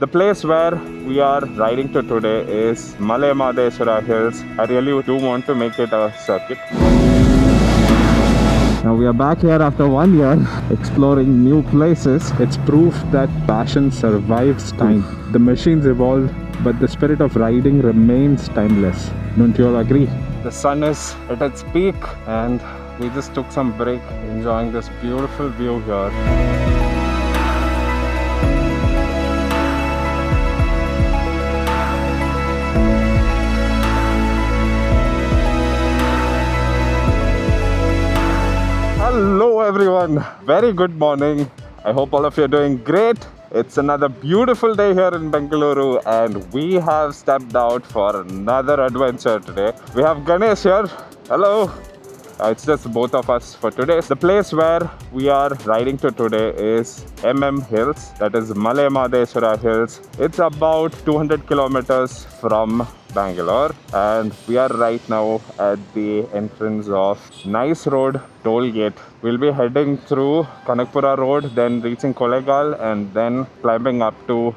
The place where we are riding to today is Malay Madheswara Hills. I really do want to make it a circuit. Now we are back here after 1 year exploring new places. It's proof that passion survives time. The machines evolve, but the spirit of riding remains timeless. Don't you all agree? The sun is at its peak and we just took some break enjoying this beautiful view here. Hello everyone, very good morning. I hope all of you are doing great. It's another beautiful day here in Bengaluru and we have stepped out for another adventure today. We have Ganesh here. Hello. It's just both of us for today. The place where we are riding to today is Hills, that is Malay Madheswara Hills. It's about 200 kilometers from Bangalore and we are right now at the entrance of Nice Road toll gate. We'll be heading through Kanakpura Road, then reaching Kollegal and then climbing up to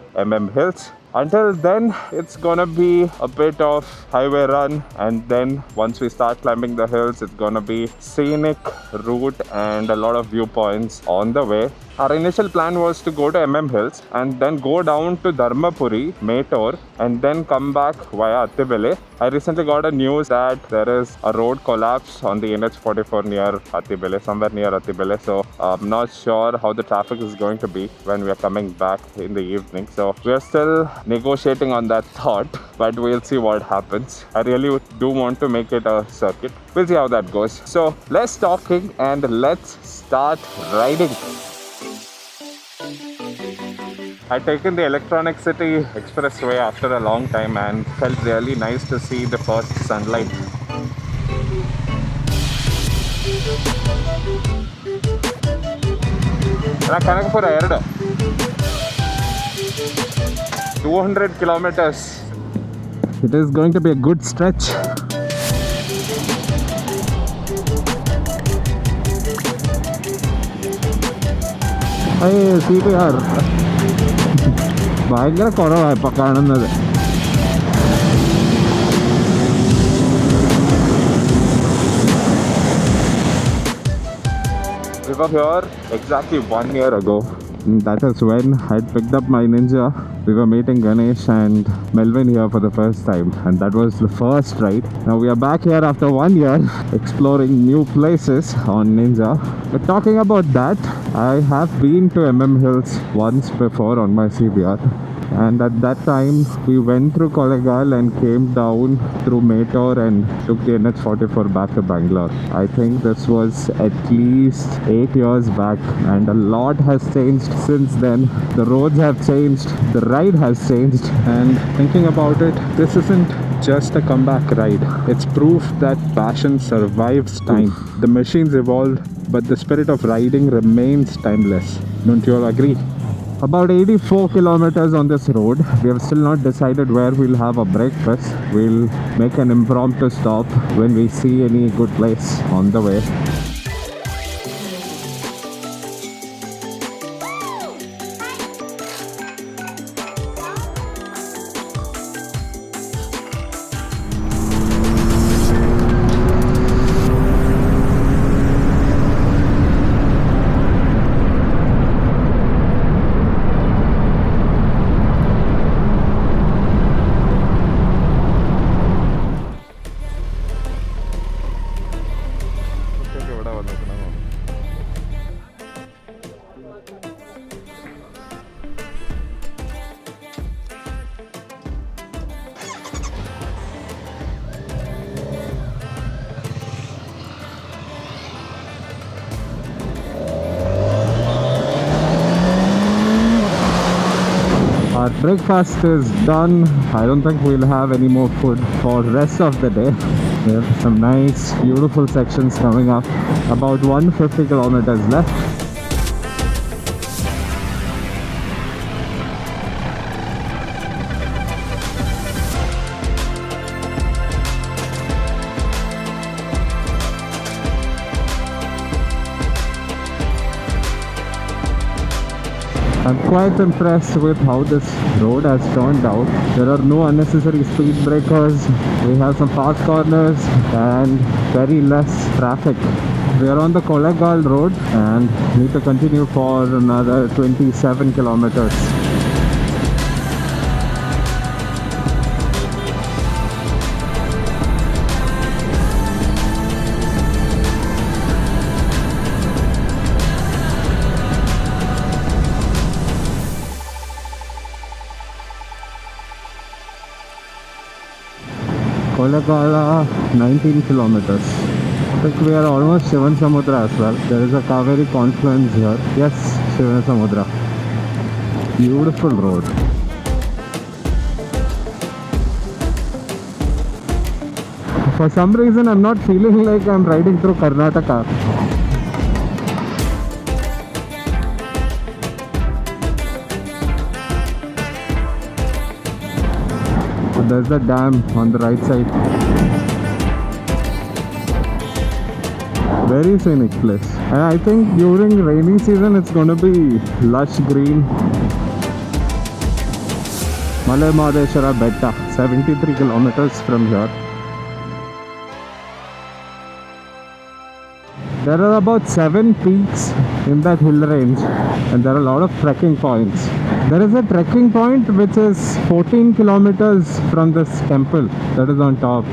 Hills. Until then, it's gonna be a bit of highway run, and then once we start climbing the hills, it's gonna be scenic route and a lot of viewpoints on the way. Our initial plan was to go to Hills and then go down to Dharmapuri, Mettur, and then come back via Attibele. I recently got a news that there is a road collapse on the NH44 near Attibele, somewhere near Attibele. So I'm not sure how the traffic is going to be when we are coming back in the evening. So we are still negotiating on that thought, but we'll see what happens. I really do want to make it a circuit. We'll see how that goes. So less talking and let's start riding. I'd taken the Electronic City Expressway after a long time and felt really nice to see the first sunlight. Kanakpura 200 kilometers. It is going to be a good stretch. Hey, CPR. ഭയങ്കര കുറവാണ് ഇപ്പൊ കാണുന്നത്. We were here exactly 1 year ago. That is when I picked up my Ninja. We were meeting Ganesh and Melvin here for the first time, and that was the first ride. Now we are back here after 1 year exploring new places on Ninja. But talking about that, I have been to Hills once before on my CBR. And at that time, we went through Kollegal and came down through Mettur and took the NH44 back to Bangalore. I think this was at least 8 years back and a lot has changed since then. The roads have changed, the ride has changed, and thinking about it, this isn't just a comeback ride. It's proof that passion survives time. The machines evolved, but the spirit of riding remains timeless. Don't you all agree? About 84 kilometers on this road. We have still not decided where we'll have a breakfast. We'll make an impromptu stop when we see any good place on the way. Our breakfast is done. I don't think we'll have any more food for the rest of the day. We have some nice, beautiful sections coming up. About 150 kilometers left. I'm quite impressed with how this road has turned out. There are no unnecessary speed breakers. We have some fast corners and very less traffic. We are on the Kollegal road and need to continue for another 27 kilometers. Kollegala 19 kilometers. I think we are almost Shivan Samudra as well. There is a Kaveri confluence here. Yes, Shivan Samudra. Beautiful road. For some reason I'm not feeling like I'm riding through Karnataka. There's the dam on the right side. Very scenic place. And I think during rainy season it's going to be lush green. Malay Mahadeshwara Betta, 73 kilometers from here. There are about 7 peaks in that hill range and there are a lot of trekking points. There is a trekking point which is 14 kilometers from this temple that is on top.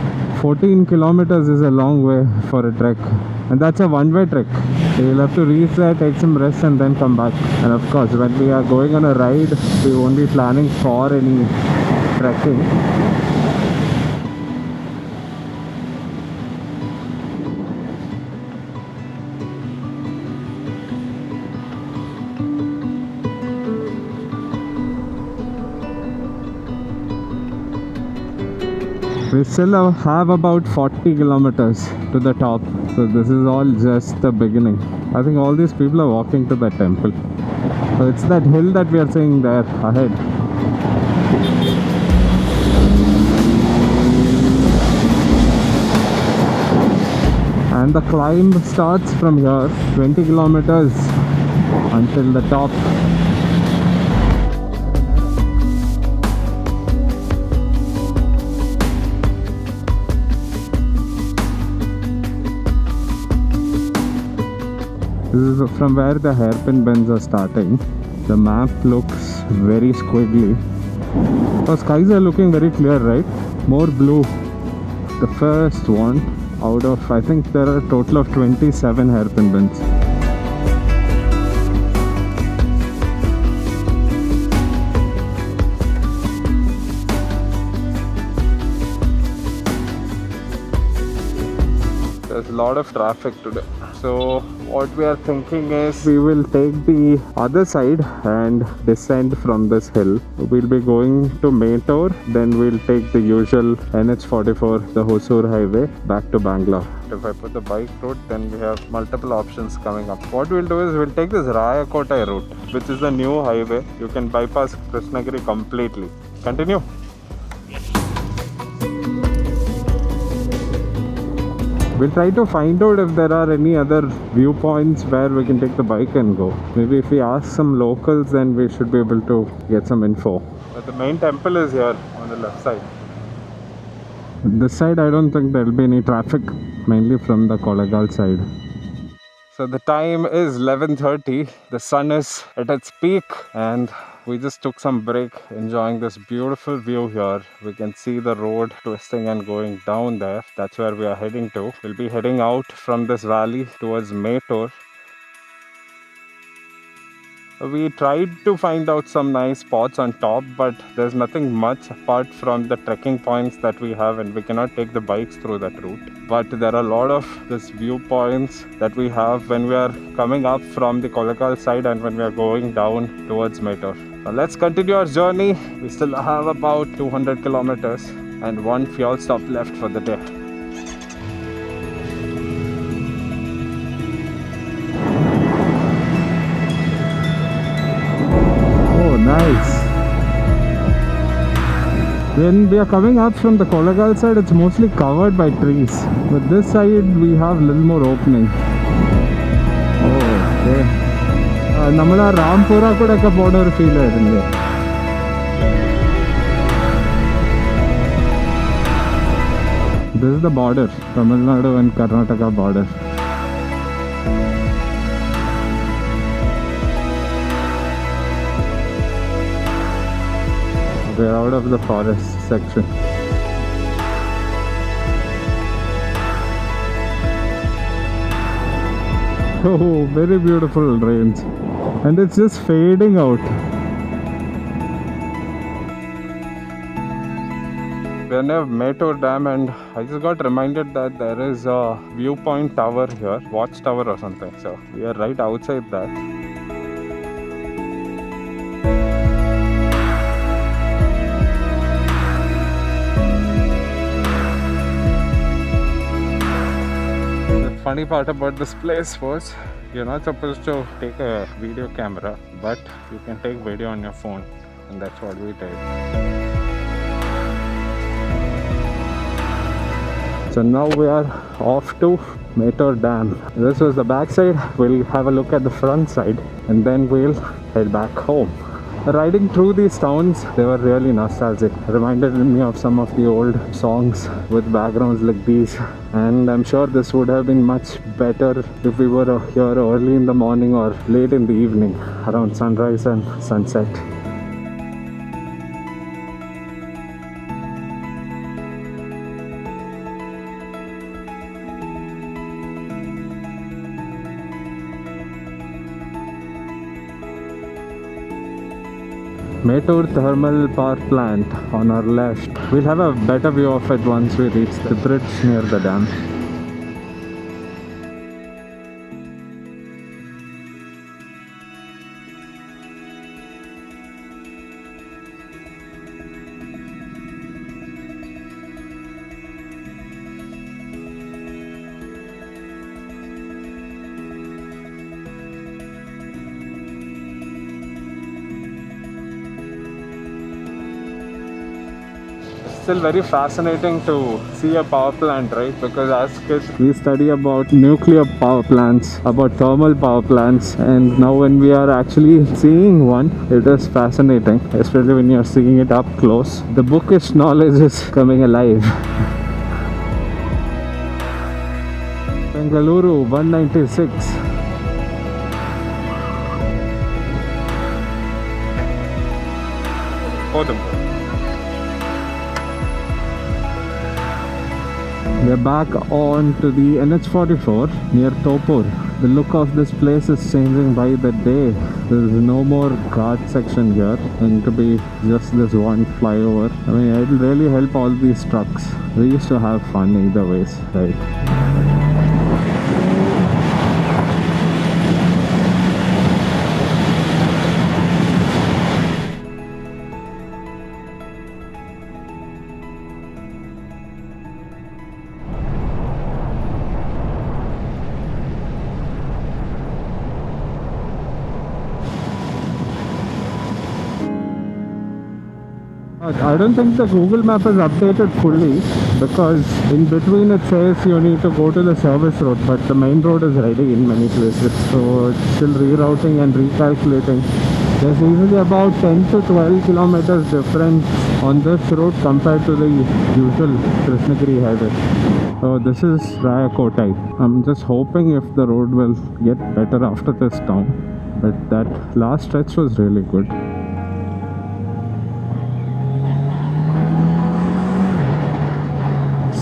14 kilometers is a long way for a trek, and that's a one-way trek. You'll have to reach there, take some rest and then come back. And of course, when we are going on a ride, we won't be planning for any trekking. We still have about 40 kilometers to the top, so this is all just the beginning. I think all these people are walking to that temple. So it's that hill that we are seeing there ahead. And the climb starts from here, 20 kilometers until the top. This is from where the hairpin bends are starting. The map looks very squiggly. The skies are looking very clear, right? More blue. The first one out of, I think there are a total of 27 hairpin bends. There's a lot of traffic today. So what we are thinking is we will take the other side and descend from this hill. We'll be going to Mettur, then we'll take the usual NH44, the Hosur highway, back to Bangalore. If I put the bike route, then we have multiple options coming up. What we'll do is we'll take this Rayakottai route, which is the new highway. You can bypass Krishnagiri completely. Continue. We'll try to find out if there are any other viewpoints where we can take the bike and go. Maybe if we ask some locals, then we should be able to get some info. But the main temple is here on the left side. This side I don't think there will be any traffic, mainly from the Kollegal side. So the time is 11:30. The sun is at its peak and we just took some break enjoying this beautiful view here. We can see the road twisting and going down there. That's where we are heading to. We'll be heading out from this valley towards Mettur. We tried to find out some nice spots on top, but there's nothing much apart from the trekking points that we have, and we cannot take the bikes through that route. But there are a lot of these viewpoints that we have when we are coming up from the Kollegal side and when we are going down towards Mettur. Now let's continue our journey. We still have about 200 kilometers and one fuel stop left for the day. Nice. When we are coming up from the Kollegal side, it's mostly covered by trees. But this side, we have a little more opening. Oh, okay. നമ്മൾ ആ റാംപുര കൂടെ ഒക്കെ പോണ ഒരു feel ആയിരുന്നില്ലേ? This is the border, Tamil Nadu and Karnataka border. We are out of the forest section. Oh, very beautiful range, and it's just fading out. We are near Mettur Dam, and I just got reminded that there is a viewpoint tower here, watch tower or something. So we are right outside that. Funny part about this place was you're not supposed to take a video camera, but you can take video on your phone, and that's what we did. So now we are off to Mettur Dam. This was the back side. We'll have a look at the front side and then we'll head back home. Riding through these towns, they were really nostalgic. Reminded me of some of the old songs with backgrounds like these. And I'm sure this would have been much better if we were here early in the morning or late in the evening, around sunrise and sunset. Mettur Thermal Power Plant on our left. We'll have a better view of it once we reach the bridge near the dam. Still very fascinating to see a power plant, right? Because as kids we study about nuclear power plants, about thermal power plants, and now when we are actually seeing one, it is fascinating, especially when you are seeing it up close. The bookish knowledge is coming alive. Bengaluru 196. We're back on to the NH44 near Topur. The look of this place is changing by the day. There is no more guard section here, and to be just this one flyover. I mean, it will really help all these trucks. We used to have fun either ways, right? I don't think the Google map is updated fully, because in between it says you need to go to the service road, but the main road is ready in many places, so it's still rerouting and recalculating. There's usually about 10 to 12 kilometers difference on this road compared to the usual Krishnagiri highway. So this is Rayakottai. I'm just hoping if the road will get better after this town, but that last stretch was really good.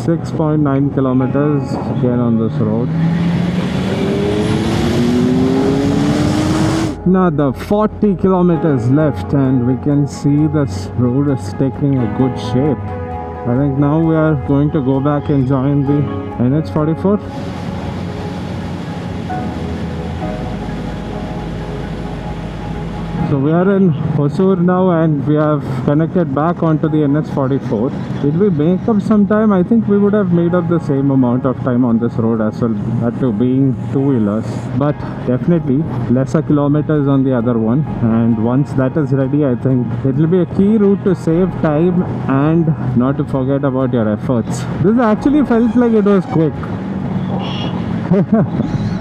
6.9 kilometers again on this road. Another 40 kilometers left, and we can see this road is taking a good shape. I think now we are going to go back and join the NH44. So we are in Hosur now, and we have connected back onto the NH44. Did we make up some time? I think we would have made up the same amount of time on this road as well, that too being two-wheelers. But definitely lesser kilometers on the other one. And once that is ready, I think it will be a key route to save time and not to forget about your efforts. This actually felt like it was quick.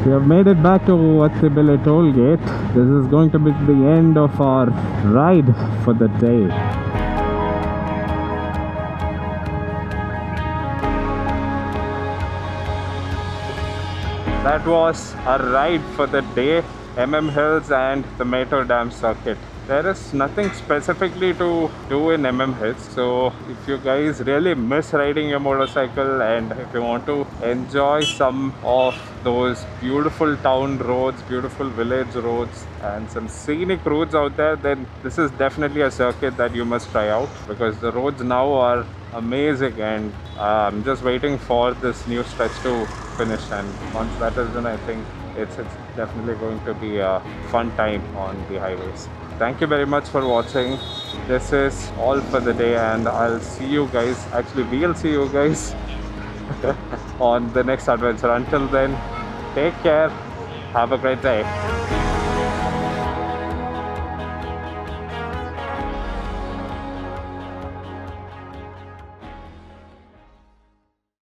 We have made it back to Vattibile toll gate. This is going to be the end of our ride for the day. That was our ride for the day, Hills and the Mettur Dam circuit. There is nothing specifically to do in Hills, so if you guys really miss riding your motorcycle and if you want to enjoy some of those beautiful town roads, beautiful village roads and some scenic roads out there, then this is definitely a circuit that you must try out, because the roads now are amazing, and I'm just waiting for this new stretch to finish, and once that is done, I think it's definitely going to be a fun time on the highways. Thank you very much for watching. This is all for the day, and I'll see you guys, actually we'll see you guys on the next adventure. Until then, take care, have a great day.